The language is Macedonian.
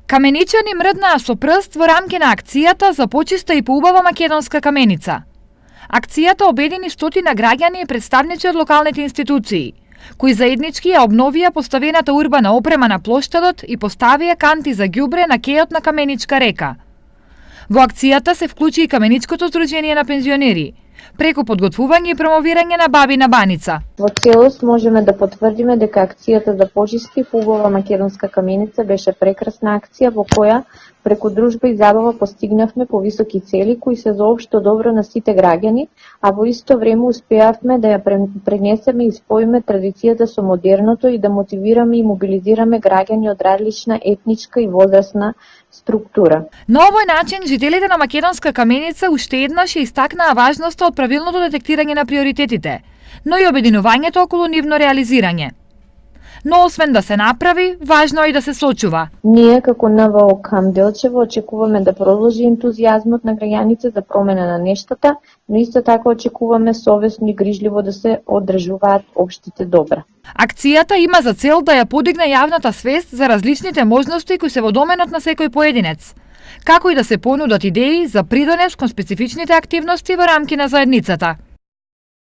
Каменичани мрднаа со прст во рамки на акцијата за почиста и поубава македонска каменица. Акцијата обедини стотина граѓани и представници од локалните институции, кои заеднички ја обновија поставената урбана опрема на плоштадот и поставија канти за ѓубре на кејот на Каменичка река. Во акцијата се вклучи и Каменичкото здружение на пензионери, преку подготвување и промовирање на бабина баница. Во целост можеме да потврдиме дека акцијата за почисти и убава македонска каменица беше прекрасна акција во која преку дружба и забава постигнавме повисоки цели кои се за општо добро на сите граѓани, а во исто време успеавме да ја пренесеме и споиме традицијата со модерното и да мотивираме и мобилизираме граѓани од различна етничка и возрастна структура. На овој начин жителите на Македонска каменица уште еднаш ја истакнаа важноста од правилното детектирање на приоритетите, но и обединувањето околу нивно реализирање. Но освен да се направи, важно е и да се сочува. Ние како НВО Кам Делчево очекуваме да продолжи ентузијазмот на граѓаните за промена на нештата, но исто така очекуваме совесно и грижливо да се одржуваат општите добра. Акцијата има за цел да ја подигне јавната свест за различните можности кои се во доменот на секој поединец, како и да се понудат идеи за придонес кон специфичните активности во рамки на заедницата.